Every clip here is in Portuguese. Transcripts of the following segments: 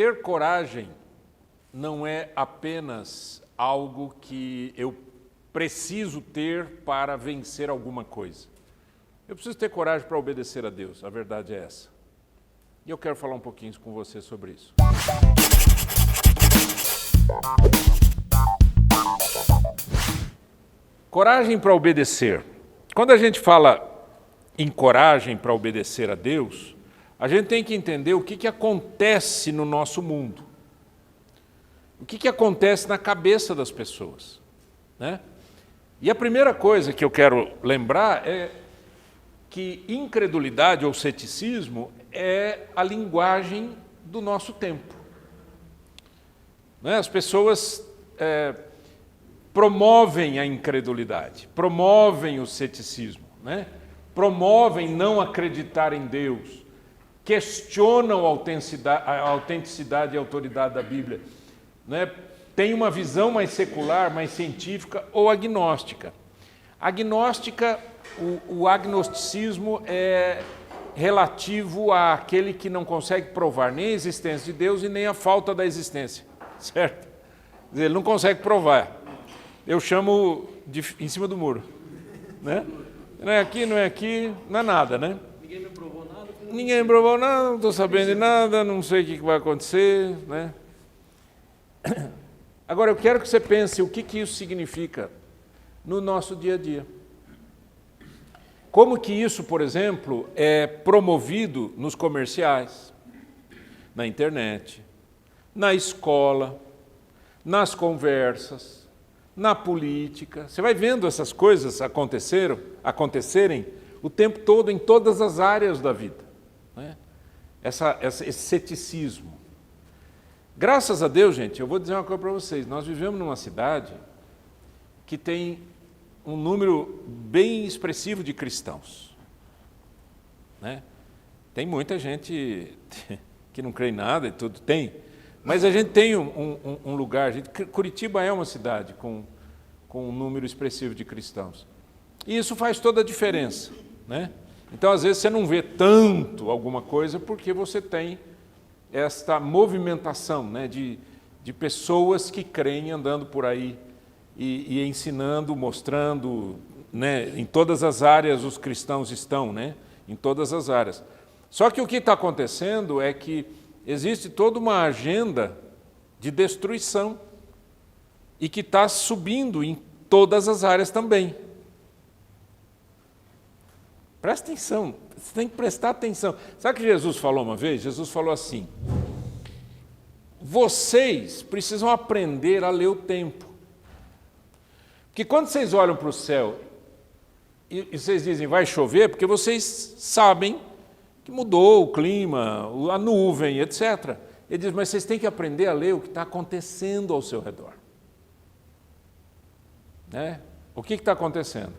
ter coragem não é apenas algo que eu preciso ter para vencer alguma coisa. Eu preciso ter coragem para obedecer a Deus, a verdade é essa. E eu quero falar um pouquinho com você sobre isso. Coragem para obedecer. Quando a gente fala em coragem para obedecer a Deus, a gente tem que entender o que acontece no nosso mundo. O que acontece na cabeça das pessoas, né? E a primeira coisa que eu quero lembrar é que incredulidade ou ceticismo é a linguagem do nosso tempo, né? As pessoas promovem a incredulidade, promovem o ceticismo, né? Promovem não acreditar em Deus, questionam a autenticidade e a autoridade da Bíblia, né? Tem uma visão mais secular, mais científica ou agnóstica. Agnóstica, o agnosticismo é relativo àquele que não consegue provar nem a existência de Deus e nem a falta da existência, certo? Quer dizer, ele não consegue provar. Eu chamo de em cima do muro, né? Não é aqui, não é nada, né? Ninguém me provou nada. Ninguém me provou nada, não estou sabendo de nada, não sei o que vai acontecer, né? Agora, eu quero que você pense o que isso significa no nosso dia a dia. Como que isso, por exemplo, é promovido nos comerciais, na internet, na escola, nas conversas, na política. Você vai vendo essas coisas acontecerem o tempo todo em todas as áreas da vida, né? Esse ceticismo. Graças a Deus, gente, eu vou dizer uma coisa para vocês, nós vivemos numa cidade que tem um número bem expressivo de cristãos, né? Tem muita gente que não crê em nada e tudo, tem, mas a gente tem um lugar, Curitiba é uma cidade com um número expressivo de cristãos, e isso faz toda a diferença, né? Então, às vezes, você não vê tanto alguma coisa porque você tem esta movimentação, né, de pessoas que creem andando por aí e ensinando, mostrando, né, em todas as áreas os cristãos estão, né, em todas as áreas. Só que o que está acontecendo é que existe toda uma agenda de destruição e que está subindo em todas as áreas também. Presta atenção, você tem que prestar atenção. Sabe o que Jesus falou uma vez? Jesus falou assim: vocês precisam aprender a ler o tempo. Porque quando vocês olham para o céu e vocês dizem vai chover, porque vocês sabem que mudou o clima, a nuvem, etc. Ele diz, mas vocês têm que aprender a ler o que está acontecendo ao seu redor, né? O que está acontecendo?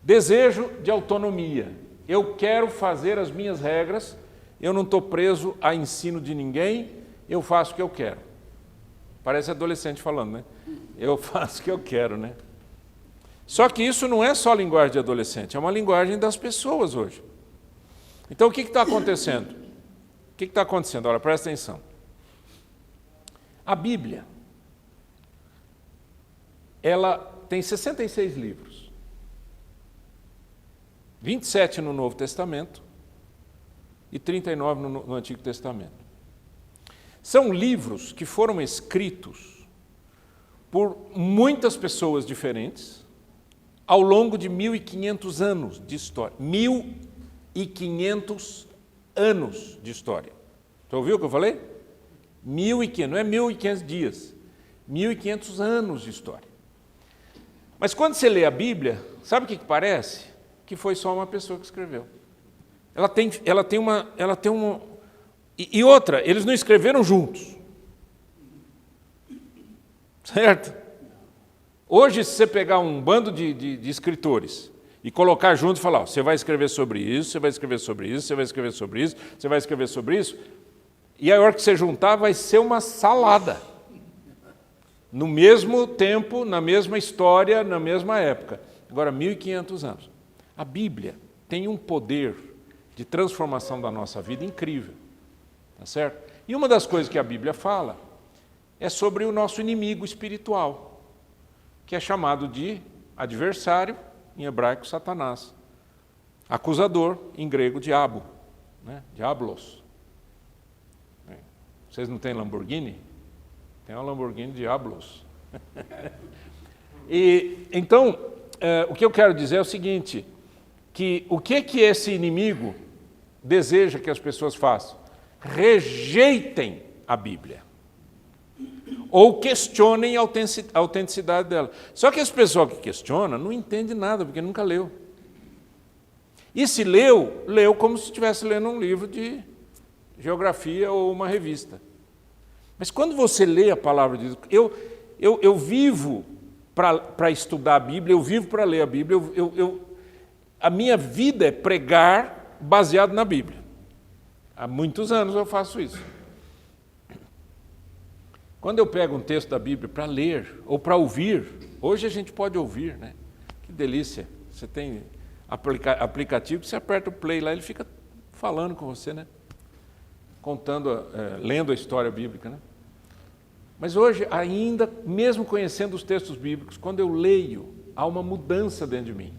Desejo de autonomia. Eu quero fazer as minhas regras, eu não estou preso a ensino de ninguém, eu faço o que eu quero. Parece adolescente falando, né? Eu faço o que eu quero, né? Só que isso não é só linguagem de adolescente, é uma linguagem das pessoas hoje. Então, o que está acontecendo? O que está acontecendo? Olha, presta atenção. A Bíblia, ela tem 66 livros. 27 no Novo Testamento e 39 no Antigo Testamento. São livros que foram escritos por muitas pessoas diferentes ao longo de 1.500 anos de história. 1.500 anos de história. Você ouviu o que eu falei? 1.500, não é 1.500 dias, 1.500 anos de história. Mas quando você lê a Bíblia, sabe o que parece? Que foi só uma pessoa que escreveu. Ela tem uma... E outra, eles não escreveram juntos. Certo? Hoje, se você pegar um bando de escritores e colocar junto e falar, ó, você vai escrever sobre isso, você vai escrever sobre isso, você vai escrever sobre isso, você vai escrever sobre isso, e a hora que você juntar vai ser uma salada. No mesmo tempo, na mesma história, na mesma época. Agora, 1.500 anos. A Bíblia tem um poder de transformação da nossa vida incrível, tá certo? E uma das coisas que a Bíblia fala é sobre o nosso inimigo espiritual, que é chamado de adversário, em hebraico, Satanás. Acusador, em grego, diabo, né? Diablos. Vocês não têm Lamborghini? Tem uma Lamborghini Diablos. Então, o que eu quero dizer é o seguinte, que o que esse inimigo deseja que as pessoas façam? Rejeitem a Bíblia. Ou questionem a autenticidade dela. Só que esse pessoal que questiona não entende nada, porque nunca leu. E se leu como se estivesse lendo um livro de geografia ou uma revista. Mas quando você lê a palavra de Deus, eu vivo para estudar a Bíblia, eu vivo para ler a Bíblia, a minha vida é pregar baseado na Bíblia. Há muitos anos eu faço isso. Quando eu pego um texto da Bíblia para ler ou para ouvir, hoje a gente pode ouvir, né? Que delícia. Você tem aplicativo que você aperta o play lá, ele fica falando com você, né? Contando, lendo a história bíblica, né? Mas hoje, ainda, mesmo conhecendo os textos bíblicos, quando eu leio, há uma mudança dentro de mim.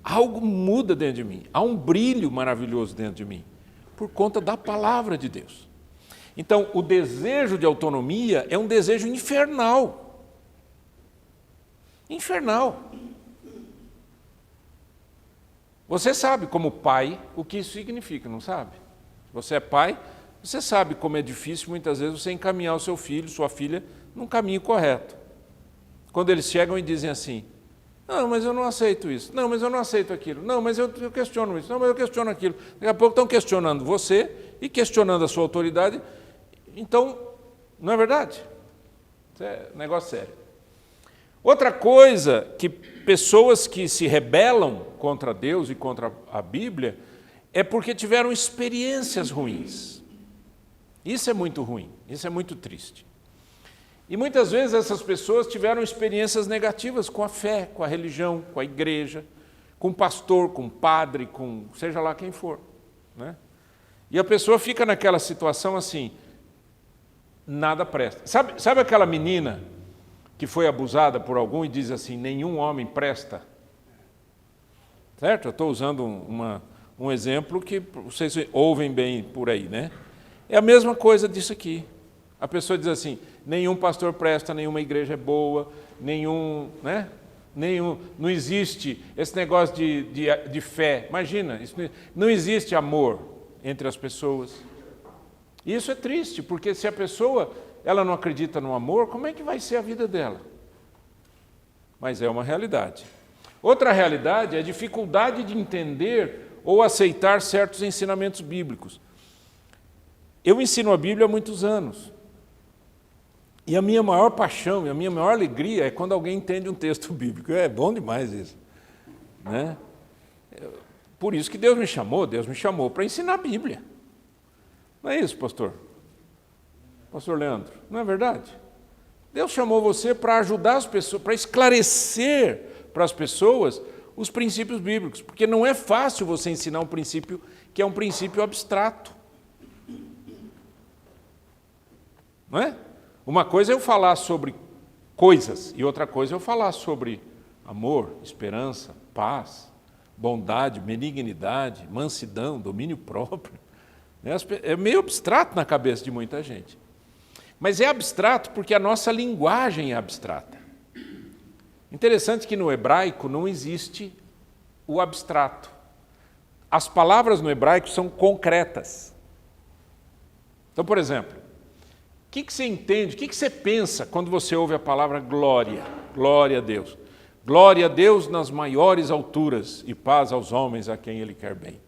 Algo muda dentro de mim, há um brilho maravilhoso dentro de mim, por conta da palavra de Deus. Então, o desejo de autonomia é um desejo infernal. Infernal. Você sabe, como pai, o que isso significa, não sabe? Você é pai, você sabe como é difícil, muitas vezes, você encaminhar o seu filho, sua filha, num caminho correto. Quando eles chegam e dizem assim, não, mas eu não aceito isso, não, mas eu não aceito aquilo, não, mas eu questiono isso, não, mas eu questiono aquilo. Daqui a pouco estão questionando você e questionando a sua autoridade. Então, não é verdade? Isso é um negócio sério. Outra coisa que pessoas que se rebelam contra Deus e contra a Bíblia é porque tiveram experiências ruins. Isso é muito ruim, isso é muito triste. E muitas vezes essas pessoas tiveram experiências negativas com a fé, com a religião, com a igreja, com o pastor, com o padre, com seja lá quem for, né? E a pessoa fica naquela situação assim, nada presta. Sabe aquela menina que foi abusada por algum e diz assim, nenhum homem presta? Certo? Eu estou usando um exemplo que vocês ouvem bem por aí, né? É a mesma coisa disso aqui. A pessoa diz assim, nenhum pastor presta, nenhuma igreja é boa, não existe esse negócio de fé. Imagina, não existe amor entre as pessoas. Isso é triste, porque se a pessoa ela não acredita no amor, como é que vai ser a vida dela? Mas é uma realidade. Outra realidade é a dificuldade de entender ou aceitar certos ensinamentos bíblicos. Eu ensino a Bíblia há muitos anos. E a minha maior paixão, e a minha maior alegria é quando alguém entende um texto bíblico. É bom demais isso, né? Por isso que Deus me chamou para ensinar a Bíblia. Não é isso, pastor? Pastor Leandro, não é verdade? Deus chamou você para ajudar as pessoas, para esclarecer para as pessoas os princípios bíblicos, porque não é fácil você ensinar um princípio que é um princípio abstrato. Não é? Uma coisa é eu falar sobre coisas, e outra coisa é eu falar sobre amor, esperança, paz, bondade, benignidade, mansidão, domínio próprio. É meio abstrato na cabeça de muita gente. Mas é abstrato porque a nossa linguagem é abstrata. Interessante que no hebraico não existe o abstrato. As palavras no hebraico são concretas. Então, por exemplo, o que você entende, o que você pensa quando você ouve a palavra glória? Glória a Deus. Glória a Deus nas maiores alturas e paz aos homens a quem Ele quer bem.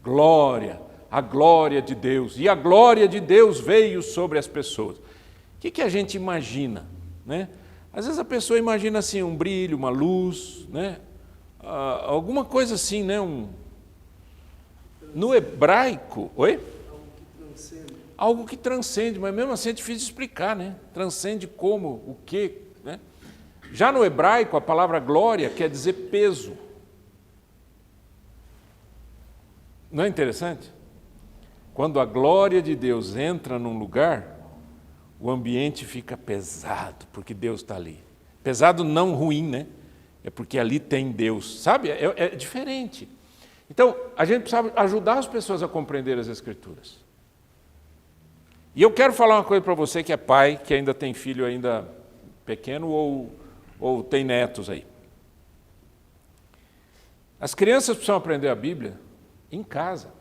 Glória, a glória de Deus. E a glória de Deus veio sobre as pessoas. O que a gente imagina, né? Às vezes a pessoa imagina assim um brilho, uma luz, né? Alguma coisa assim, né? No hebraico, oi? Algo que transcende, mas mesmo assim é difícil de explicar, né? Transcende como, o quê, né? Já no hebraico, a palavra glória quer dizer peso. Não é interessante? Quando a glória de Deus entra num lugar, o ambiente fica pesado, porque Deus está ali. Pesado não ruim, né? É porque ali tem Deus, sabe? É diferente. Então, a gente precisa ajudar as pessoas a compreender as Escrituras. E eu quero falar uma coisa para você que é pai, que ainda tem filho ainda pequeno ou tem netos aí. As crianças precisam aprender a Bíblia em casa.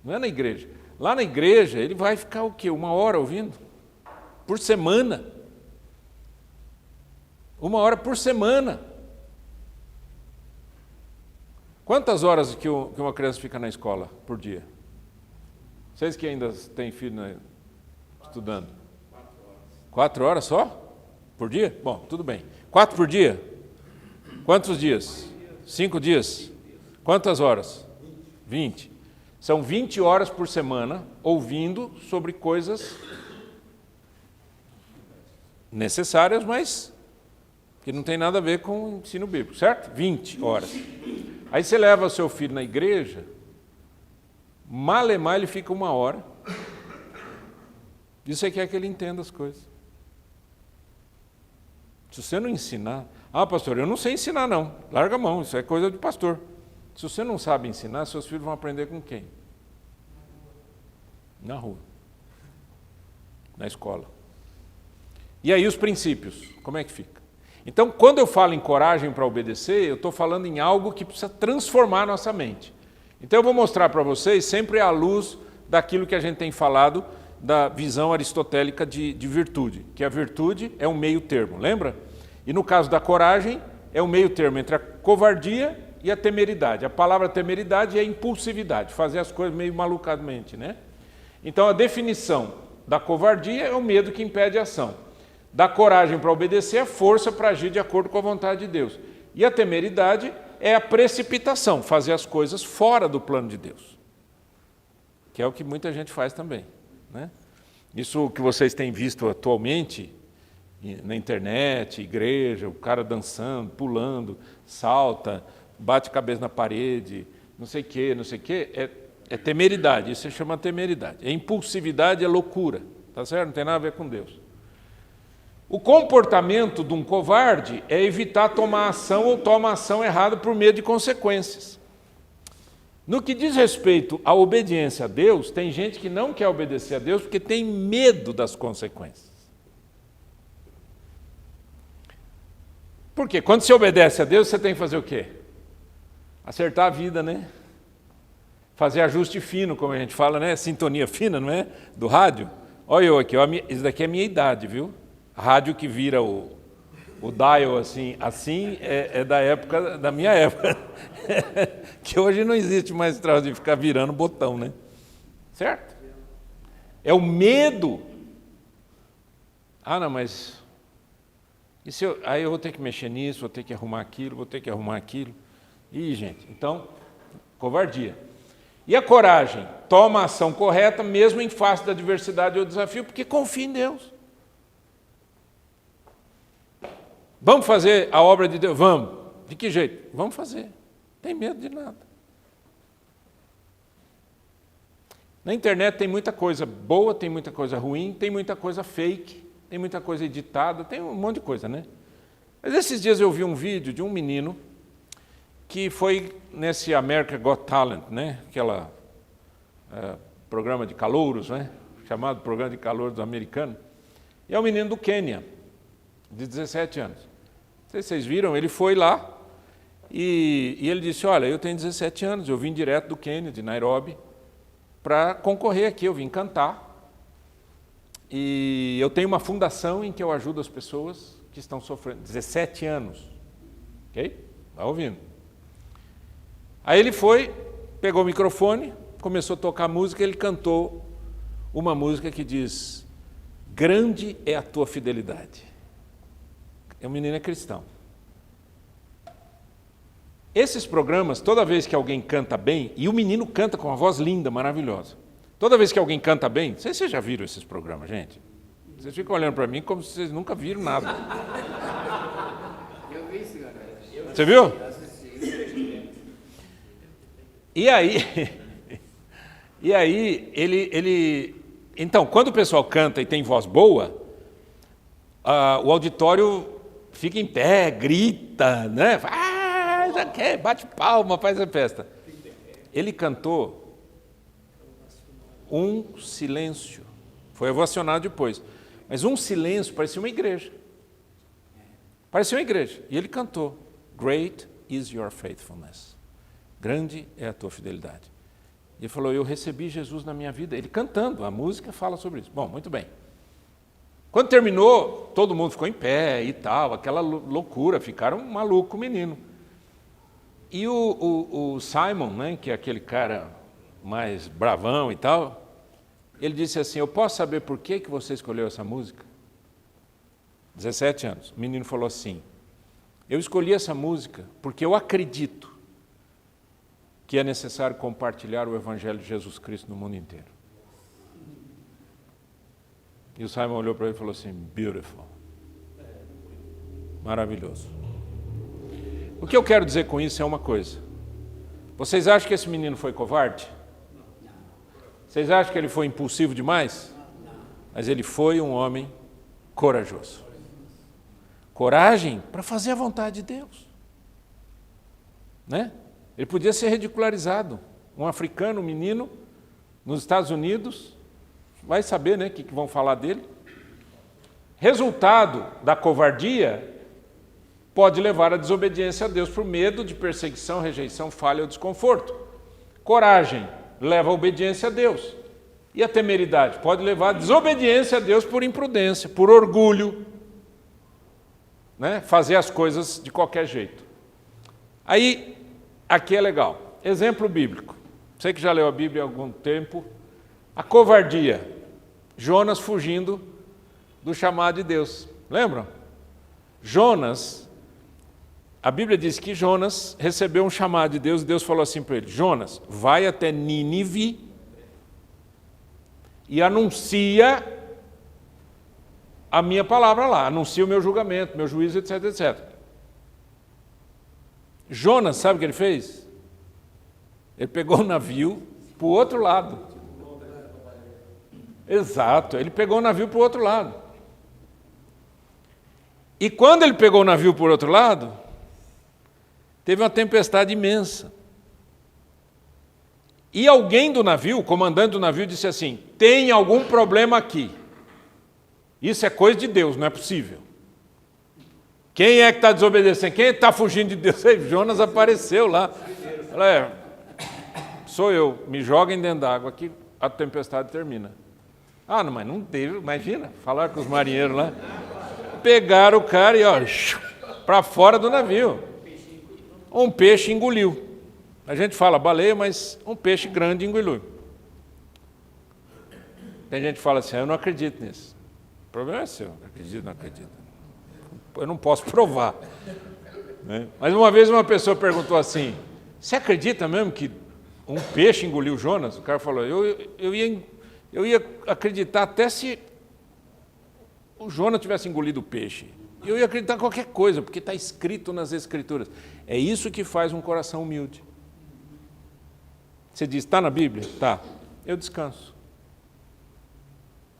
Não é na igreja. Lá na igreja, ele vai ficar o quê? 1 hora ouvindo? Por semana. 1 hora por semana. Quantas horas que uma criança fica na escola por dia? Vocês que ainda têm filho estudando? 4 horas só? Por dia? Bom, tudo bem. 4 por dia? Quantos dias? 5 dias? Quantas horas? 20. São 20 horas por semana ouvindo sobre coisas necessárias, mas que não tem nada a ver com o ensino bíblico, certo? 20 horas. Aí você leva o seu filho na igreja, malemar ele fica 1 hora, e você quer que ele entenda as coisas. Se você não ensinar... pastor, eu não sei ensinar não, larga a mão, isso é coisa de pastor. Se você não sabe ensinar, seus filhos vão aprender com quem? Na rua. Na escola. E aí os princípios, como é que fica? Então, quando eu falo em coragem para obedecer, eu estou falando em algo que precisa transformar a nossa mente. Então eu vou mostrar para vocês, sempre à luz daquilo que a gente tem falado, da visão aristotélica de virtude, que a virtude é um meio termo, lembra? E no caso da coragem, é um meio termo entre a covardia e a temeridade. A palavra temeridade é impulsividade, fazer as coisas meio malucamente, né? Então a definição da covardia é o medo que impede a ação. Da coragem para obedecer é força para agir de acordo com a vontade de Deus. E a temeridade é a precipitação, fazer as coisas fora do plano de Deus. Que é o que muita gente faz também, né? Isso que vocês têm visto atualmente na internet, igreja, o cara dançando, pulando, salta, bate a cabeça na parede, não sei o quê, é temeridade, isso se chama temeridade. É impulsividade, é loucura, tá certo? Não tem nada a ver com Deus. O comportamento de um covarde é evitar tomar ação ou tomar ação errada por medo de consequências. No que diz respeito à obediência a Deus, tem gente que não quer obedecer a Deus porque tem medo das consequências. Por quê? Quando você obedece a Deus, você tem que fazer o quê? Acertar a vida, né? Fazer ajuste fino, como a gente fala, né? Sintonia fina, não é? Do rádio. Olha eu aqui, isso daqui é a minha idade, viu? Rádio que vira o dial assim é da época, da minha época. Que hoje não existe mais esse troço de ficar virando botão, né? Certo? É o medo. Não, mas... aí eu vou ter que mexer nisso, vou ter que arrumar aquilo. Ih, gente, então, covardia. E a coragem? Toma a ação correta, mesmo em face da adversidade ou desafio, porque confia em Deus. Vamos fazer a obra de Deus? Vamos. De que jeito? Vamos fazer. Não tem medo de nada. Na internet tem muita coisa boa, tem muita coisa ruim, tem muita coisa fake, tem muita coisa editada, tem um monte de coisa, né? Mas esses dias eu vi um vídeo de um menino que foi nesse America Got Talent, né? Aquela programa de calouros, né? Chamado Programa de Calouros Americano. E é um menino do Quênia, de 17 anos. Não sei se vocês viram, ele foi lá e ele disse, olha, eu tenho 17 anos, eu vim direto do Quênia, de Nairobi, para concorrer aqui, eu vim cantar. E eu tenho uma fundação em que eu ajudo as pessoas que estão sofrendo. 17 anos. Ok? Está ouvindo? Aí ele foi, pegou o microfone, começou a tocar música, ele cantou uma música que diz, grande é a tua fidelidade. O menino é cristão. Esses programas, toda vez que alguém canta bem, e o menino canta com uma voz linda, maravilhosa. Toda vez que alguém canta bem, não sei se vocês já viram esses programas, gente. Vocês ficam olhando para mim como se vocês nunca viram nada. Eu vi, senhora. Você viu? E E aí, então, quando o pessoal canta e tem voz boa, o auditório fica em pé, grita, né? Bate palma, faz a festa. Ele cantou um silêncio. Foi ovacionado depois. Mas um silêncio parecia uma igreja. Parecia uma igreja. E ele cantou: Great is your faithfulness. Grande é a tua fidelidade. E ele falou: eu recebi Jesus na minha vida. Ele cantando, a música fala sobre isso. Bom, muito bem. Quando terminou, todo mundo ficou em pé e tal, aquela loucura, ficaram maluco o menino. E o Simon, né, que é aquele cara mais bravão e tal, ele disse assim: eu posso saber por que você escolheu essa música? 17 anos. O menino falou assim: eu escolhi essa música porque eu acredito que é necessário compartilhar o Evangelho de Jesus Cristo no mundo inteiro. E o Simon olhou para ele e falou assim: beautiful. Maravilhoso. O que eu quero dizer com isso é uma coisa. Vocês acham que esse menino foi covarde? Vocês acham que ele foi impulsivo demais? Mas ele foi um homem corajoso. Coragem para fazer a vontade de Deus. Né? Ele podia ser ridicularizado. Um africano, um menino, nos Estados Unidos, vai saber, né, o que vão falar dele. Resultado da covardia pode levar à desobediência a Deus por medo de perseguição, rejeição, falha ou desconforto. Coragem leva à obediência a Deus. E a temeridade pode levar à desobediência a Deus por imprudência, por orgulho, né? Fazer as coisas de qualquer jeito. Aí, aqui é legal. Exemplo bíblico. Você que já leu a Bíblia há algum tempo. A covardia. Jonas fugindo do chamado de Deus. Lembram? Jonas, a Bíblia diz que Jonas recebeu um chamado de Deus e Deus falou assim para ele: Jonas, vai até Nínive e anuncia a minha palavra lá, anuncia o meu julgamento, meu juízo, etc, etc. Jonas, sabe o que ele fez? Ele pegou o navio para o outro lado. Exato, ele pegou o navio para o outro lado. E quando ele pegou o navio por outro lado, teve uma tempestade imensa. E alguém do navio, o comandante do navio, disse assim: tem algum problema aqui. Isso é coisa de Deus, não é possível. Quem é que está desobedecendo? Quem está fugindo de Deus? Aí Jonas apareceu lá. Ela sou eu, me joguem dentro d'água que a tempestade termina. Ah, não, mas não teve, imagina, falar com os marinheiros lá. Pegaram o cara e, para fora do navio. Um peixe engoliu. A gente fala baleia, mas um peixe grande engoliu. Tem gente que fala assim: eu não acredito nisso. O problema é seu, acredito, não acredito. Eu não posso provar. Né? Mas uma vez uma pessoa perguntou assim: você acredita mesmo que um peixe engoliu Jonas? O cara falou: eu ia acreditar até se o Jonas tivesse engolido o peixe. Eu ia acreditar em qualquer coisa, porque está escrito nas Escrituras. É isso que faz um coração humilde. Você diz: está na Bíblia? Tá. Eu descanso.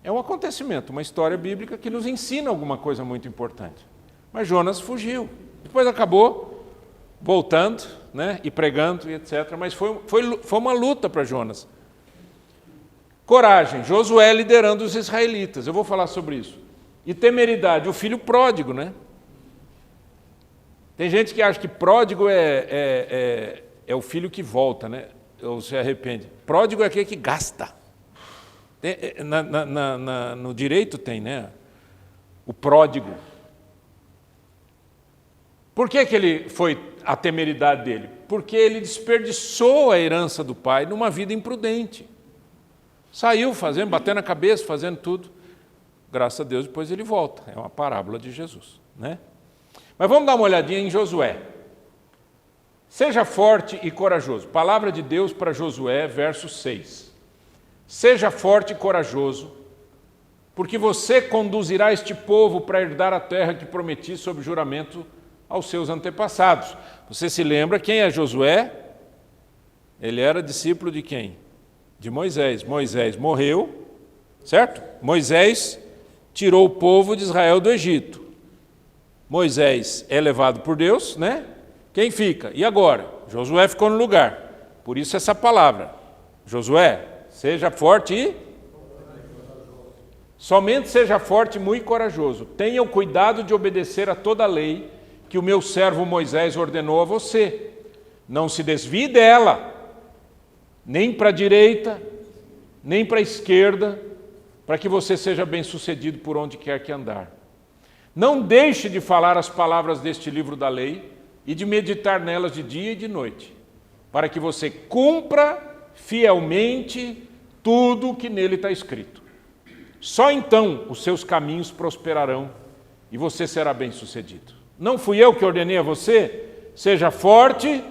É um acontecimento, uma história bíblica que nos ensina alguma coisa muito importante. Mas Jonas fugiu. Depois acabou voltando, né, e pregando, e etc. Mas foi uma luta para Jonas. Coragem, Josué liderando os israelitas. Eu vou falar sobre isso. E temeridade, o filho pródigo, né? Tem gente que acha que pródigo é o filho que volta, né? Ou se arrepende. Pródigo é aquele que gasta. No direito tem, né? O pródigo. Por que ele foi a temeridade dele? Porque ele desperdiçou a herança do pai numa vida imprudente. Saiu fazendo, batendo a cabeça, fazendo tudo. Graças a Deus, depois ele volta. É uma parábola de Jesus, né? Mas vamos dar uma olhadinha em Josué. Seja forte e corajoso. Palavra de Deus para Josué, verso 6. Seja forte e corajoso, porque você conduzirá este povo para herdar a terra que prometi sob juramento aos seus antepassados. Você se lembra quem é Josué? Ele era discípulo de quem? de Moisés. Moisés morreu, certo? Moisés tirou o povo de Israel do Egito. Moisés é levado por Deus, né? Quem fica? E agora? Josué ficou no lugar. Por isso essa palavra. Josué, seja forte e... Somente seja forte e muito corajoso. Tenha o cuidado de obedecer a toda a lei que o meu servo Moisés ordenou a você. Não se desvie dela, nem para a direita, nem para a esquerda, para que você seja bem-sucedido por onde quer que andar. Não deixe de falar as palavras deste livro da lei e de meditar nelas de dia e de noite, para que você cumpra fielmente tudo o que nele está escrito. Só então os seus caminhos prosperarão e você será bem-sucedido. Não fui eu que ordenei a você? Seja forte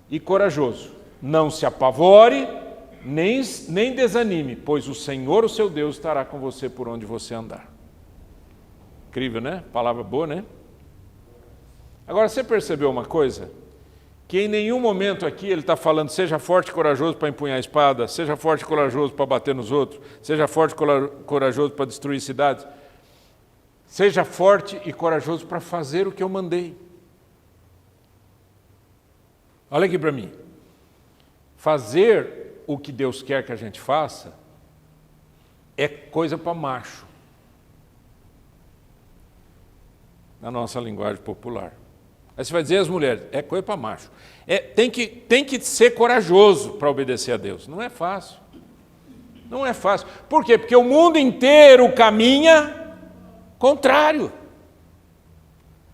e corajoso. Não se apavore, nem desanime, pois o Senhor, o seu Deus, estará com você por onde você andar. Incrível, né? Palavra boa, né? Agora, você percebeu uma coisa? Que em nenhum momento aqui ele está falando seja forte e corajoso para empunhar a espada, seja forte e corajoso para bater nos outros, seja forte e corajoso para destruir cidades. Seja forte e corajoso para fazer o que eu mandei. Olha aqui para mim. Fazer o que Deus quer que a gente faça é coisa para macho. Na nossa linguagem popular. Aí você vai dizer às mulheres, é coisa para macho. Tem que ser corajoso para obedecer a Deus. Não é fácil. Não é fácil. Por quê? Porque o mundo inteiro caminha contrário.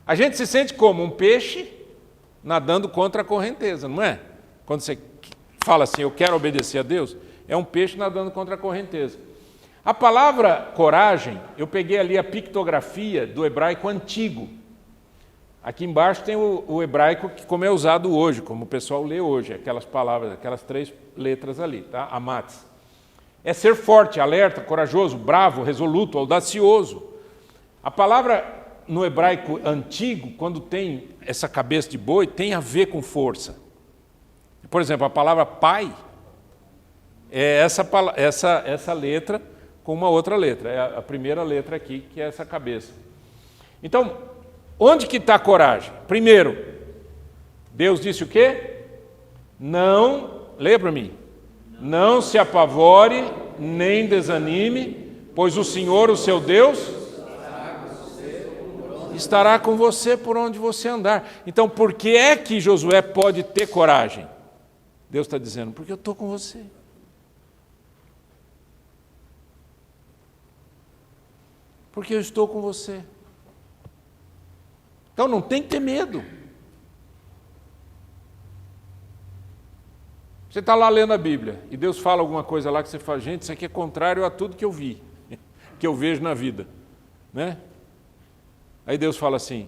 A gente se sente como um peixe nadando contra a correnteza, não é? Quando você fala assim, eu quero obedecer a Deus, é um peixe nadando contra a correnteza. A palavra coragem, eu peguei ali a pictografia do hebraico antigo. Aqui embaixo tem o hebraico que como é usado hoje, como o pessoal lê hoje, aquelas palavras, aquelas 3 letras ali, tá? Amatz. É ser forte, alerta, corajoso, bravo, resoluto, audacioso. A palavra no hebraico antigo, quando tem essa cabeça de boi, tem a ver com força. Por exemplo, a palavra pai é essa letra com uma outra letra. É a primeira letra aqui, que é essa cabeça. Então, onde que está a coragem? Primeiro, Deus disse o quê? Não, leia para mim. Não se apavore, nem desanime, pois o Senhor, o seu Deus, estará com você por onde você andar. Então, por que é que Josué pode ter coragem? Deus está dizendo, porque eu estou com você. Porque eu estou com você. Então não tem que ter medo. Você está lá lendo a Bíblia e Deus fala alguma coisa lá que você fala, gente, isso aqui é contrário a tudo que eu vi, que eu vejo na vida, né? Aí Deus fala assim,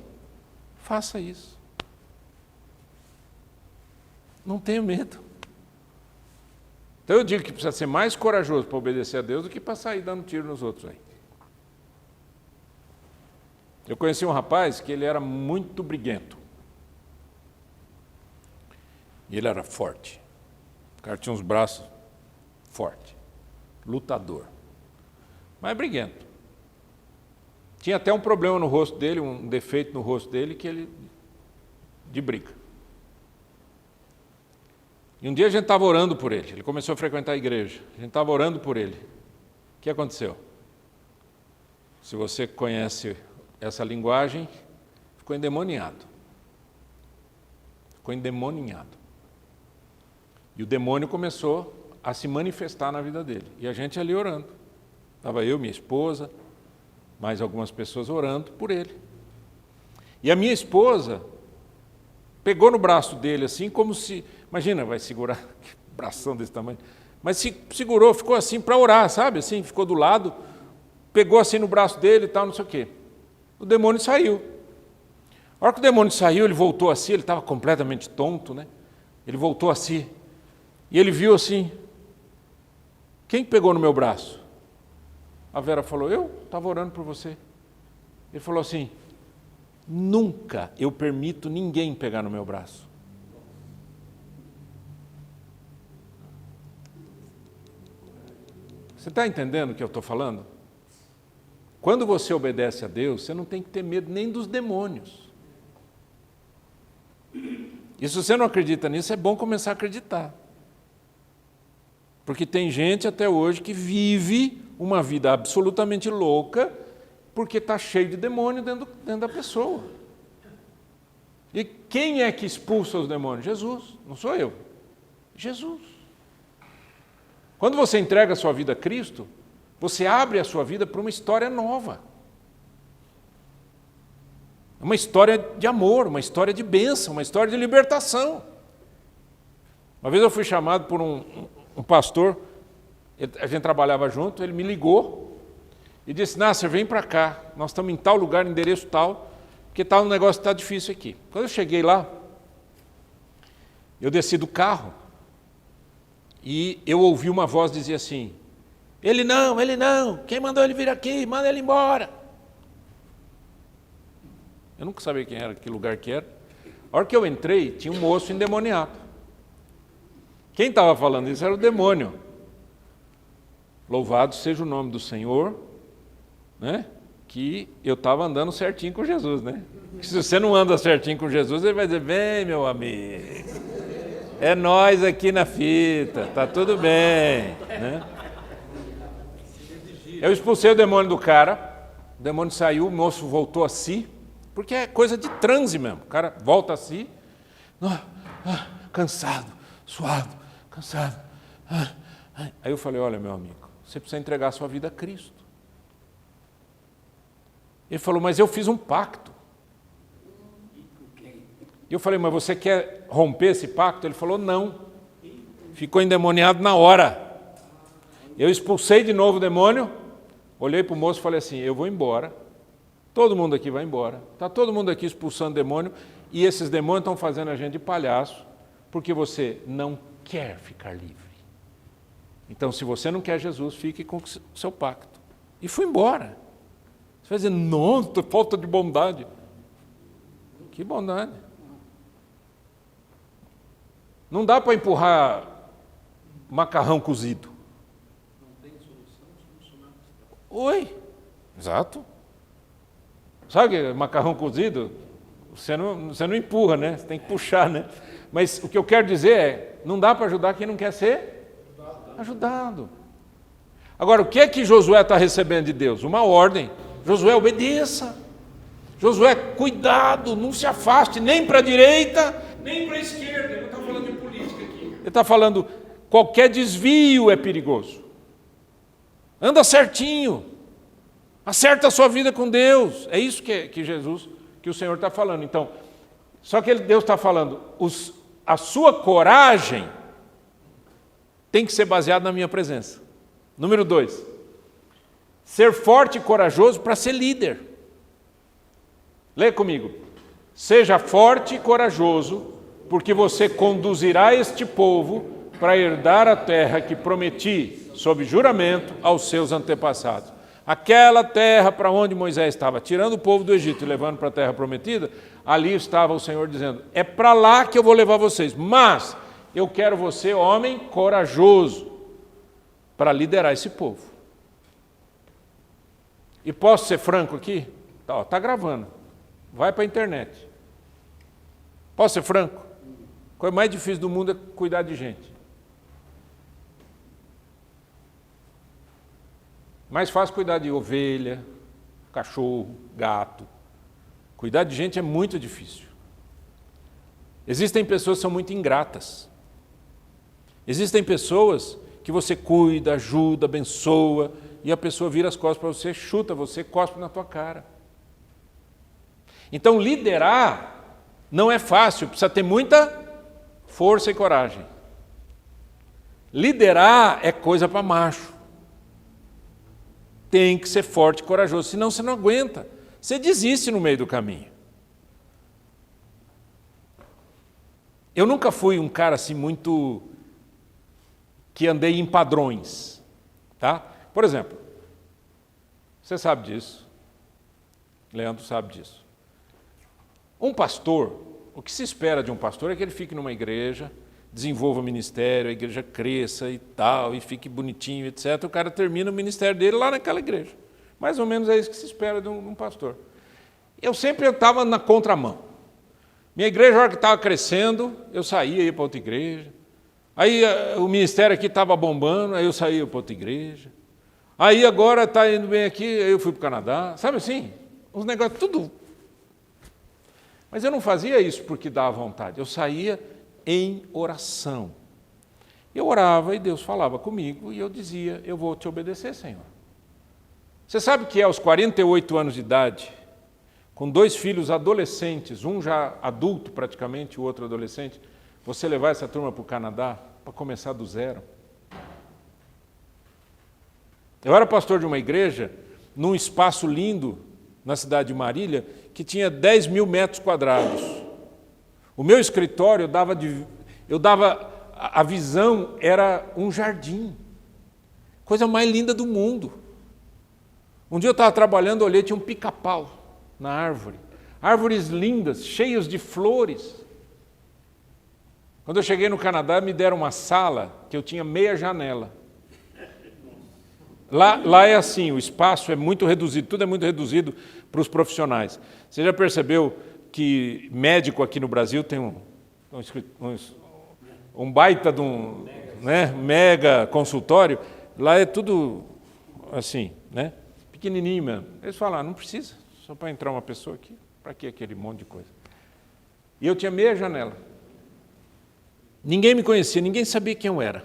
faça isso. Não tenha medo. Então eu digo que precisa ser mais corajoso para obedecer a Deus do que para sair dando tiro nos outros aí. Eu conheci um rapaz que ele era muito briguento. E ele era forte. O cara tinha uns braços fortes. Lutador. Mas briguento. Tinha até um problema no rosto dele, um defeito no rosto dele, que ele... de briga. E um dia a gente estava orando por ele. Ele começou a frequentar a igreja. A gente estava orando por ele. O que aconteceu? Se você conhece essa linguagem, ficou endemoniado. Ficou endemoniado. E o demônio começou a se manifestar na vida dele. E a gente ali orando. Estava eu, minha esposa, mais algumas pessoas orando por ele. E a minha esposa pegou no braço dele assim, como se... Imagina, vai segurar, que bração desse tamanho. Mas se segurou, ficou assim para orar, sabe? Assim, ficou do lado, pegou assim no braço dele e tal, não sei o quê. O demônio saiu. A hora que o demônio saiu, ele voltou assim, ele estava completamente tonto, né? Ele voltou assim. E ele viu assim, quem pegou no meu braço? A Vera falou, eu estava orando por você. Ele falou assim, nunca eu permito ninguém pegar no meu braço. Você está entendendo o que eu estou falando? Quando você obedece a Deus, você não tem que ter medo nem dos demônios. E se você não acredita nisso, é bom começar a acreditar. Porque tem gente até hoje que vive uma vida absolutamente louca porque está cheio de demônio dentro da pessoa. E quem é que expulsa os demônios? Jesus, não sou eu. Jesus. Quando você entrega a sua vida a Cristo, você abre a sua vida para uma história nova. Uma história de amor, uma história de bênção, uma história de libertação. Uma vez eu fui chamado por um pastor, a gente trabalhava junto, ele me ligou e disse: Nasser, vem para cá, nós estamos em tal lugar, endereço tal, porque tal negócio está difícil aqui. Quando eu cheguei lá, eu desci do carro e eu ouvi uma voz dizer assim: ele não, quem mandou ele vir aqui, manda ele embora. Eu nunca sabia quem era, que lugar que era. A hora que eu entrei, tinha um moço endemoniado. Quem estava falando isso era o demônio. Louvado seja o nome do Senhor, né? Que eu estava andando certinho com Jesus, né? Que se você não anda certinho com Jesus, ele vai dizer: bem, meu amigo, é nós aqui na fita, tá tudo bem, né? Eu expulsei o demônio do cara, o demônio saiu, o moço voltou a si, porque é coisa de transe mesmo. O cara volta a si, cansado, suado, cansado. Aí eu falei: olha, meu amigo, você precisa entregar a sua vida a Cristo. Ele falou: mas eu fiz um pacto. E eu falei: mas você quer romper esse pacto? Ele falou: não. Ficou endemoniado na hora. Eu expulsei de novo o demônio, olhei para o moço e falei assim: eu vou embora. Todo mundo aqui vai embora. Está todo mundo aqui expulsando demônio e esses demônios estão fazendo a gente de palhaço porque você não quer ficar livre. Então, se você não quer Jesus, fique com o seu pacto. E fui embora. Você vai dizer: nossa, falta de bondade. Que bondade. Não dá para empurrar macarrão cozido. Não tem solução, solucionar. Oi, exato. Sabe macarrão cozido? Você não empurra, né? Você tem que puxar, né? Mas o que eu quero dizer é: não dá para ajudar quem não quer ser ajudado. Agora, o que é que Josué está recebendo de Deus? Uma ordem. Josué, obedeça. Josué, cuidado, não se afaste nem para a direita, nem para a esquerda. Ele não está falando de política aqui. Ele está falando: qualquer desvio é perigoso. Anda certinho. Acerta a sua vida com Deus. É isso que Jesus, que o Senhor está falando. Então, só que Deus está falando: a sua coragem tem que ser baseada na minha presença. Número 2, ser forte e corajoso para ser líder. Lê comigo. Seja forte e corajoso, porque você conduzirá este povo para herdar a terra que prometi, sob juramento, aos seus antepassados. Aquela terra para onde Moisés estava tirando o povo do Egito e levando para a terra prometida, ali estava o Senhor dizendo: é para lá que eu vou levar vocês, mas eu quero você, homem corajoso, para liderar esse povo. E posso ser franco aqui? Está gravando. Vai para a internet. Posso ser franco? A coisa mais difícil do mundo é cuidar de gente. Mais fácil cuidar de ovelha, cachorro, gato. Cuidar de gente é muito difícil. Existem pessoas que são muito ingratas. Existem pessoas que você cuida, ajuda, abençoa, e a pessoa vira as costas para você, chuta você, cospe na tua cara. Então, liderar não é fácil, precisa ter muita força e coragem. Liderar é coisa para macho. Tem que ser forte e corajoso, senão você não aguenta. Você desiste no meio do caminho. Eu nunca fui um cara assim muito que andei em padrões, tá? Por exemplo, você sabe disso, Leandro sabe disso. Um pastor, o que se espera de um pastor é que ele fique numa igreja, desenvolva o ministério, a igreja cresça e tal, e fique bonitinho, etc. O cara termina o ministério dele lá naquela igreja. Mais ou menos é isso que se espera de um pastor. Eu sempre estava na contramão. Minha igreja, na hora que estava crescendo, eu saía, ia para outra igreja. Aí o ministério aqui estava bombando, aí eu saía para outra igreja. Aí agora está indo bem aqui, aí eu fui para o Canadá. Sabe assim? Uns negócios, tudo. Mas eu não fazia isso porque dava vontade. Eu saía em oração. Eu orava e Deus falava comigo e eu dizia, eu vou te obedecer, Senhor. Você sabe que aos 48 anos de idade, com 2 filhos adolescentes, um já adulto praticamente, o outro adolescente, você levar essa turma para o Canadá para começar do zero? Eu era pastor de uma igreja num espaço lindo na cidade de Marília que tinha 10 mil metros quadrados. O meu escritório a visão era um jardim, coisa mais linda do mundo. Um dia eu estava trabalhando, olhei, tinha um pica-pau na árvore, árvores lindas, cheias de flores. Quando eu cheguei no Canadá, me deram uma sala que eu tinha meia janela. Lá é assim, o espaço é muito reduzido, tudo é muito reduzido para os profissionais. Você já percebeu que médico aqui no Brasil tem um baita de um mega consultório? Lá é tudo assim, né? Pequenininho mesmo. Eles falam, não precisa, só para entrar uma pessoa aqui, para que aquele monte de coisa? E eu tinha meia janela. Ninguém me conhecia, ninguém sabia quem eu era.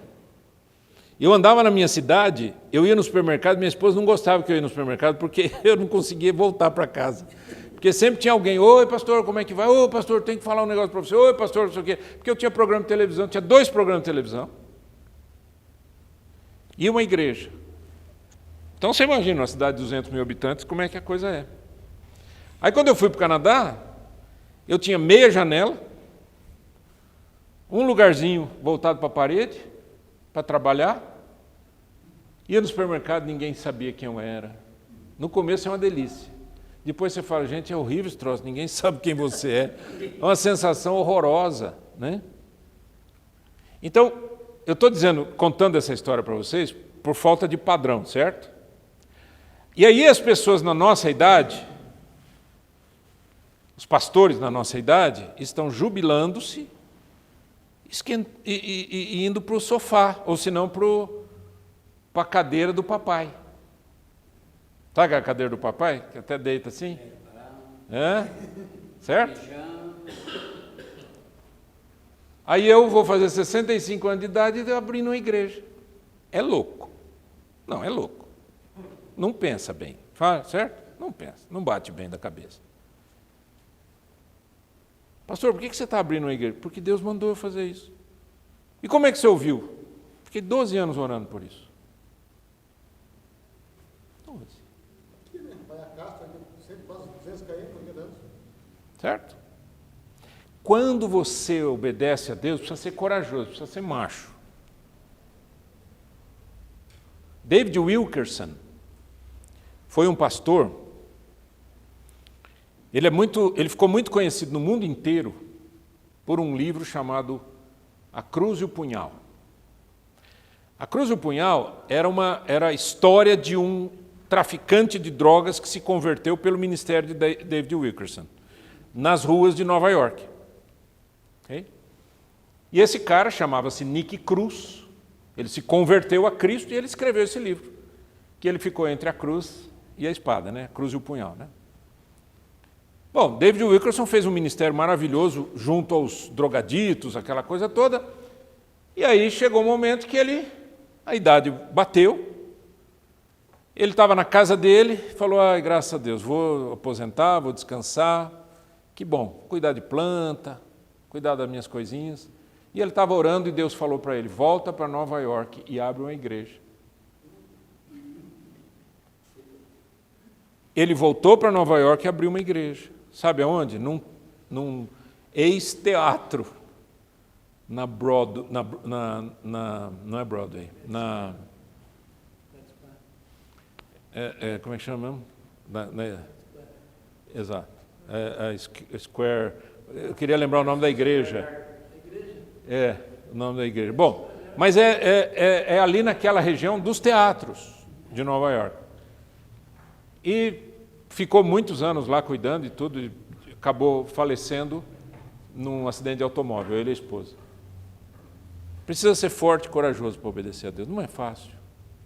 Eu andava na minha cidade, eu ia no supermercado, minha esposa não gostava que eu ia no supermercado, porque eu não conseguia voltar para casa. Porque sempre tinha alguém, oi pastor, como é que vai? Oi pastor, tem que falar um negócio para você, oi pastor, não sei o quê. Porque eu tinha programa de televisão, tinha 2 programas de televisão. E uma igreja. Então você imagina, uma cidade de 200 mil habitantes, como é que a coisa é. Aí quando eu fui para o Canadá, eu tinha meia janela, um lugarzinho voltado para a parede, para trabalhar, ia no supermercado, ninguém sabia quem eu era. No começo é uma delícia. Depois você fala, gente, é horrível esse troço, ninguém sabe quem você é. É uma sensação horrorosa, né? Então, eu estou contando essa história para vocês por falta de padrão, certo? E aí as pessoas na nossa idade, os pastores na nossa idade, estão jubilando-se e indo para o sofá, ou se não para a cadeira do papai. Sabe a cadeira do papai? Que até deita assim? É? Certo? Aí eu vou fazer 65 anos de idade e abrindo uma igreja. É louco. Não, é louco. Não pensa bem. Certo? Não pensa. Não bate bem da cabeça. Pastor, por que você está abrindo uma igreja? Porque Deus mandou eu fazer isso. E como é que você ouviu? Fiquei 12 anos orando por isso. 12. Vai a casa, sempre passa 200 km por dia. Certo? Quando você obedece a Deus, precisa ser corajoso, precisa ser macho. David Wilkerson foi um pastor. Ele ficou muito conhecido no mundo inteiro por um livro chamado A Cruz e o Punhal. A Cruz e o Punhal era a história de um traficante de drogas que se converteu pelo ministério de David Wilkerson, nas ruas de Nova York. Okay? E esse cara chamava-se Nick Cruz, ele se converteu a Cristo e ele escreveu esse livro, que ele ficou entre a cruz e a espada, né? A cruz e o punhal, né? Bom, David Wilkerson fez um ministério maravilhoso junto aos drogaditos, aquela coisa toda, e aí chegou um momento que a idade bateu, ele estava na casa dele, falou, graças a Deus, vou aposentar, vou descansar, que bom, cuidar de planta, cuidar das minhas coisinhas. E ele estava orando e Deus falou para ele, volta para Nova York e abre uma igreja. Ele voltou para Nova York e abriu uma igreja. Sabe aonde? Num ex-teatro, não é Broadway, como é que chama mesmo? Exato. Square. Eu queria lembrar o nome da igreja. o nome da igreja. Bom, mas é ali naquela região dos teatros de Nova York. E ficou muitos anos lá cuidando e tudo, e acabou falecendo num acidente de automóvel, ele e a esposa. Precisa ser forte e corajoso para obedecer a Deus. Não é fácil,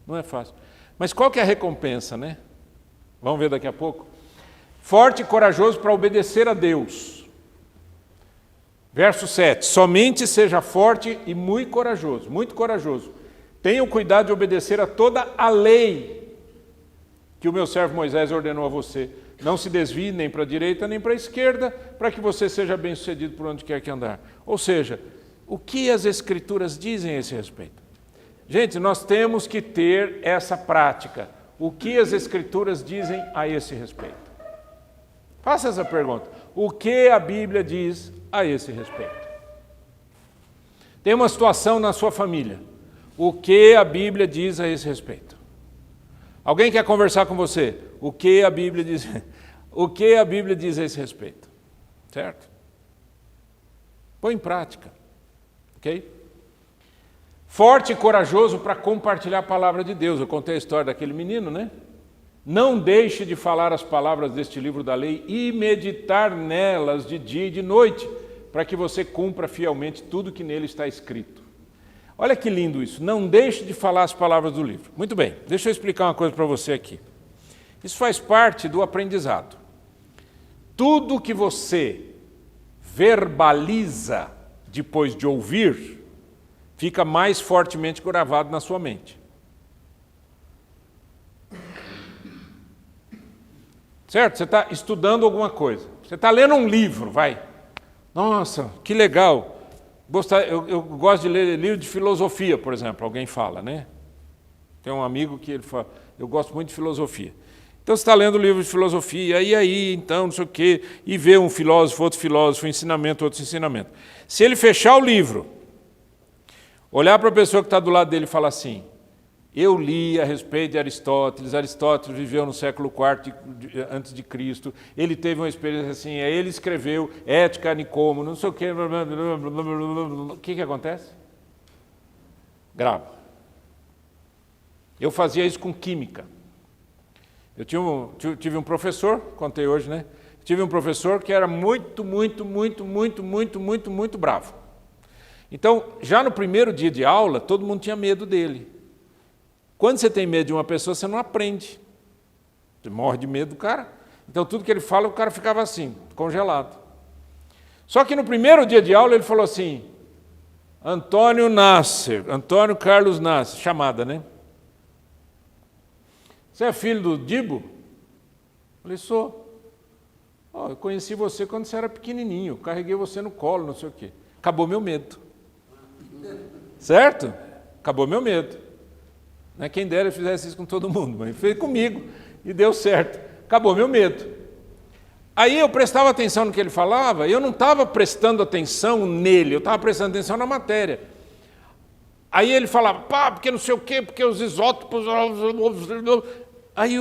não é fácil. Mas qual que é a recompensa, né? Vamos ver daqui a pouco. Forte e corajoso para obedecer a Deus. Verso 7. Somente seja forte e muito corajoso, muito corajoso. Tenha o cuidado de obedecer a toda a lei que o meu servo Moisés ordenou a você. Não se desvie nem para a direita nem para a esquerda, para que você seja bem-sucedido por onde quer que andar. Ou seja, o que as Escrituras dizem a esse respeito? Gente, nós temos que ter essa prática. O que as Escrituras dizem a esse respeito? Faça essa pergunta. O que a Bíblia diz a esse respeito? Tem uma situação na sua família. O que a Bíblia diz a esse respeito? Alguém quer conversar com você? O que a Bíblia diz? O que a Bíblia diz a esse respeito? Certo? Põe em prática. Ok? Forte e corajoso para compartilhar a palavra de Deus. Eu contei a história daquele menino, né? Não deixe de falar as palavras deste livro da lei e meditar nelas de dia e de noite, para que você cumpra fielmente tudo que nele está escrito. Olha que lindo isso. Não deixe de falar as palavras do livro. Muito bem, deixa eu explicar uma coisa para você aqui. Isso faz parte do aprendizado. Tudo que você verbaliza depois de ouvir, fica mais fortemente gravado na sua mente. Certo? Você está estudando alguma coisa. Você está lendo um livro, vai. Nossa, que legal. Eu gosto de ler livro de filosofia, por exemplo. Alguém fala, né? Tem um amigo que ele fala, eu gosto muito de filosofia. Então você está lendo livro de filosofia, e aí, então, não sei o quê, e vê um filósofo, outro ensinamento, outro ensinamento. Se ele fechar o livro, olhar para a pessoa que está do lado dele e falar assim, eu li a respeito de Aristóteles, Aristóteles viveu no século IV antes de Cristo, ele teve uma experiência assim, ele escreveu Ética Nicomo, não sei o quê, o que acontece? Grava. Eu fazia isso com química. Eu tive um professor, contei hoje, né? Tive um professor que era muito bravo. Então, já no primeiro dia de aula, todo mundo tinha medo dele. Quando você tem medo de uma pessoa, você não aprende. Você morre de medo do cara. Então, tudo que ele fala, o cara ficava assim, congelado. Só que no primeiro dia de aula, ele falou assim, Antônio Carlos Nasser, chamada, né? Você é filho do Dibo? Eu falei, sou. Oh, eu conheci você quando você era pequenininho, carreguei você no colo, não sei o quê. Acabou meu medo. Certo? Acabou meu medo. Não é quem dera eu fizesse isso com todo mundo, mas fez comigo e deu certo. Acabou meu medo. Aí eu prestava atenção no que ele falava, e eu não estava prestando atenção nele, eu estava prestando atenção na matéria. Aí ele falava, pá, porque não sei o quê, porque os isótopos... Aí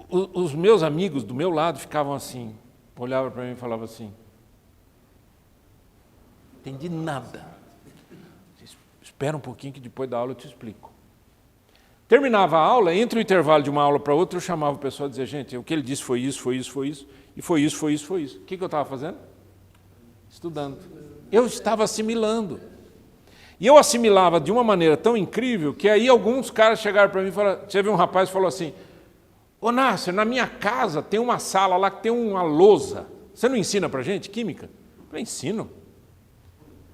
os meus amigos do meu lado ficavam assim, olhavam para mim e falavam assim, entendi nada. Espera um pouquinho que depois da aula eu te explico. Terminava a aula, entre o intervalo de uma aula para outra, eu chamava o pessoal e dizia, gente, o que ele disse foi isso, e foi isso. O que eu estava fazendo? Estudando. Eu estava assimilando. E eu assimilava de uma maneira tão incrível que aí alguns caras chegaram para mim e falaram, você viu um rapaz que falou assim, ô Nasser, na minha casa tem uma sala lá que tem uma lousa. Você não ensina para a gente química? Eu falei, ensino.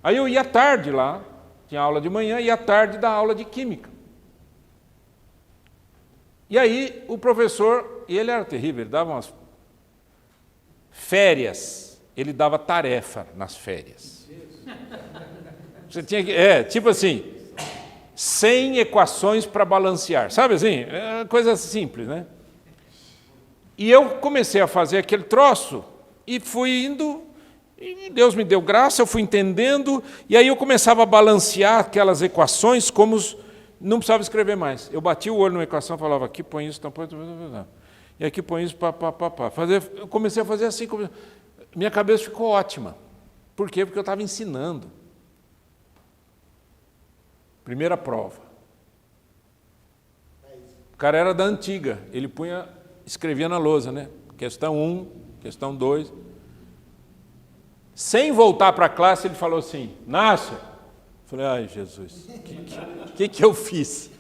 Aí eu ia à tarde lá, tinha aula de manhã, e à tarde da aula de química. E aí o professor, e ele era terrível, ele dava umas férias, ele dava tarefa nas férias. Você tinha que, tipo assim, 100 equações para balancear, sabe assim? É coisa simples, né? E eu comecei a fazer aquele troço e fui indo, e Deus me deu graça, eu fui entendendo, e aí eu começava a balancear aquelas equações como não precisava escrever mais. Eu batia o olho numa equação, falava, aqui põe isso, e aqui põe isso, Eu comecei a fazer assim, minha cabeça ficou ótima. Por quê? Porque eu estava ensinando. Primeira prova. O cara era da antiga, ele escrevia na lousa, né? Questão 1, questão 2. Sem voltar para a classe, ele falou assim, Nácio. Eu falei, ai Jesus, o que eu fiz?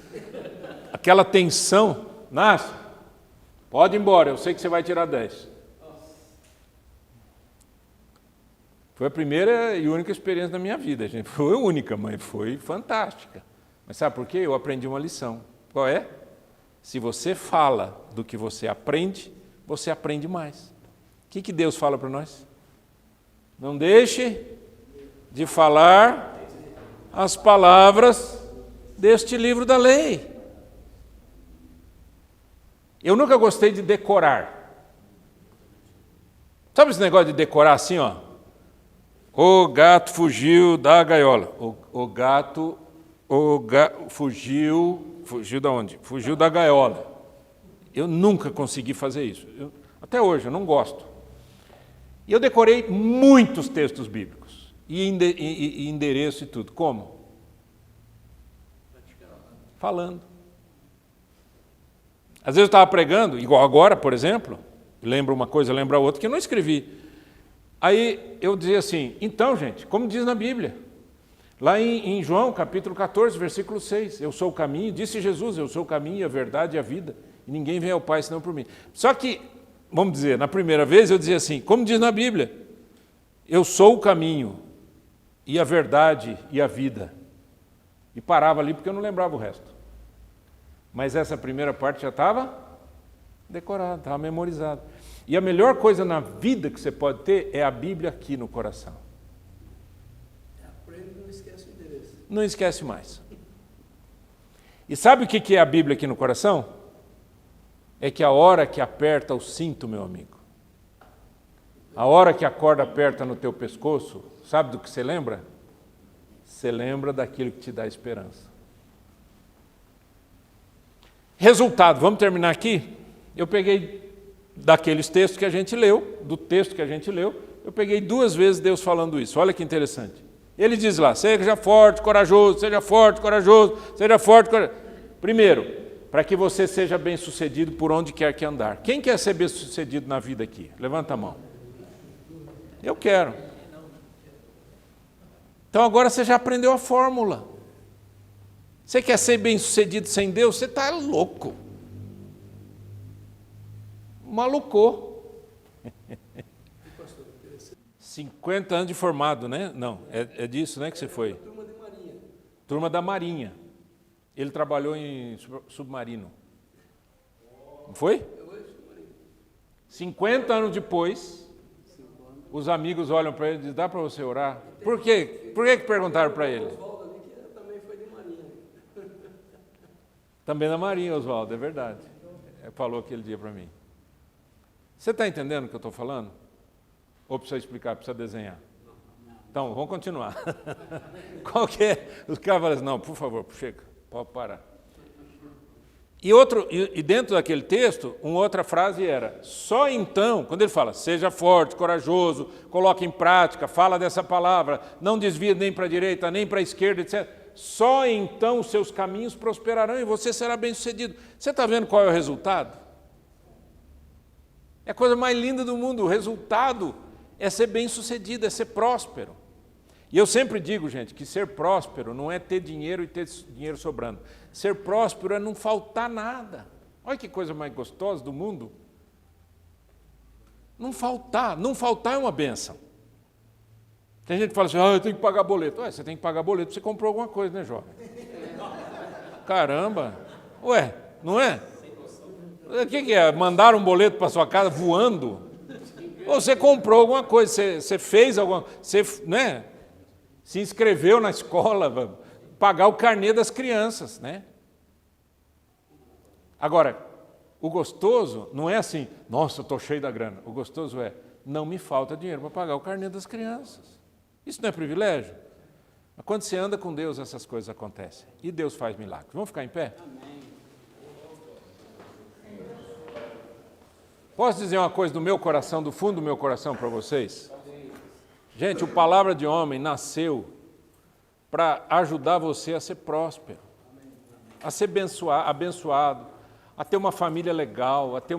Aquela tensão, Nácio, pode ir embora, eu sei que você vai tirar 10. Foi a primeira e única experiência da minha vida, gente. Foi única, mas foi fantástica. Mas sabe por quê? Eu aprendi uma lição. Qual é? Se você fala do que você aprende mais. O que Deus fala para nós? Não deixe de falar as palavras deste livro da lei. Eu nunca gostei de decorar. Sabe esse negócio de decorar assim, ó? O gato fugiu da gaiola. O gato fugiu da onde? Fugiu da gaiola. Eu nunca consegui fazer isso. Até hoje, eu não gosto. E eu decorei muitos textos bíblicos. E endereço e tudo. Como? Falando. Às vezes eu estava pregando, igual agora, por exemplo, lembro uma coisa, lembro a outra, que eu não escrevi. Aí eu dizia assim, então, gente, como diz na Bíblia, lá em João, capítulo 14, versículo 6, eu sou o caminho, disse Jesus, eu sou o caminho, a verdade e a vida, e ninguém vem ao Pai senão por mim. Só que, vamos dizer, na primeira vez eu dizia assim, como diz na Bíblia, eu sou o caminho, e a verdade e a vida. E parava ali porque eu não lembrava o resto. Mas essa primeira parte já estava decorada, estava memorizada. E a melhor coisa na vida que você pode ter é a Bíblia aqui no coração. Aprende e não esquece o endereço. Não esquece mais. E sabe o que é a Bíblia aqui no coração? É que a hora que aperta o cinto, meu amigo, a hora que a corda aperta no teu pescoço, sabe do que você lembra? Você lembra daquilo que te dá esperança. Resultado, vamos terminar aqui? Eu peguei daqueles textos que a gente leu, do texto que a gente leu, eu peguei 2 vezes Deus falando isso. Olha que interessante. Ele diz lá, seja forte, corajoso, seja forte, corajoso, seja forte, corajoso. Primeiro, para que você seja bem-sucedido por onde quer que andar. Quem quer ser bem-sucedido na vida aqui? Levanta a mão. Eu quero. Então agora você já aprendeu a fórmula. Você quer ser bem-sucedido sem Deus? Você está louco. Malucou. 50 anos de formado, né? Não, é disso, né, que você foi? Turma de Marinha. Turma da Marinha. Ele trabalhou em submarino. Não foi? 50 anos depois, os amigos olham para ele e dizem, dá para você orar? Por quê? Por que perguntaram para ele? Oswaldo ali, que também foi de Marinha. Também da Marinha, Oswaldo, é verdade. Falou aquele dia para mim. Você está entendendo o que eu estou falando? Ou precisa explicar, precisa desenhar? Então, vamos continuar. Qual que é? Os caras falam assim, não, por favor, chega, pode parar. E dentro daquele texto, uma outra frase era, só então, quando ele fala, seja forte, corajoso, coloque em prática, fala dessa palavra, não desvie nem para a direita, nem para a esquerda, etc. Só então os seus caminhos prosperarão e você será bem-sucedido. Você está vendo qual é o resultado? É a coisa mais linda do mundo. O resultado é ser bem-sucedido, é ser próspero. E eu sempre digo, gente, que ser próspero não é ter dinheiro e ter dinheiro sobrando. Ser próspero é não faltar nada. Olha que coisa mais gostosa do mundo. Não faltar é uma bênção. Tem gente que fala assim, eu tenho que pagar boleto. Ué, você tem que pagar boleto, você comprou alguma coisa, né, jovem? Caramba! Ué, não é? O que é? Mandaram um boleto para sua casa voando? Ou você comprou alguma coisa, você fez alguma coisa, né? Se inscreveu na escola, pagar o carnê das crianças, né? Agora, o gostoso não é assim, nossa, eu estou cheio da grana. O gostoso é, não me falta dinheiro para pagar o carnê das crianças. Isso não é privilégio? Mas quando você anda com Deus, essas coisas acontecem. E Deus faz milagres. Vamos ficar em pé? Amém. Posso dizer uma coisa do meu coração, do fundo do meu coração para vocês? Gente, o Palavra de Homem nasceu para ajudar você a ser próspero, a ser abençoado, a ter uma família legal, a ter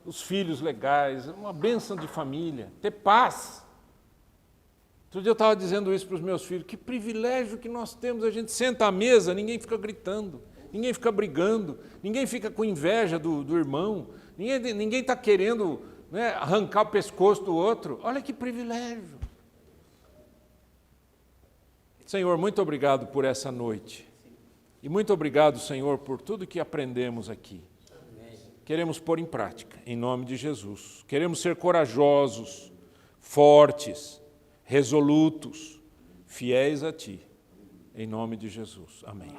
os filhos legais, uma bênção de família, ter paz. Outro dia eu estava dizendo isso para os meus filhos, que privilégio que nós temos, a gente senta à mesa, ninguém fica gritando, ninguém fica brigando, ninguém fica com inveja do irmão, ninguém está querendo, né, arrancar o pescoço do outro. Olha que privilégio. Senhor, muito obrigado por essa noite. E muito obrigado, Senhor, por tudo que aprendemos aqui. Queremos pôr em prática, em nome de Jesus. Queremos ser corajosos, fortes, resolutos, fiéis a Ti. Em nome de Jesus. Amém.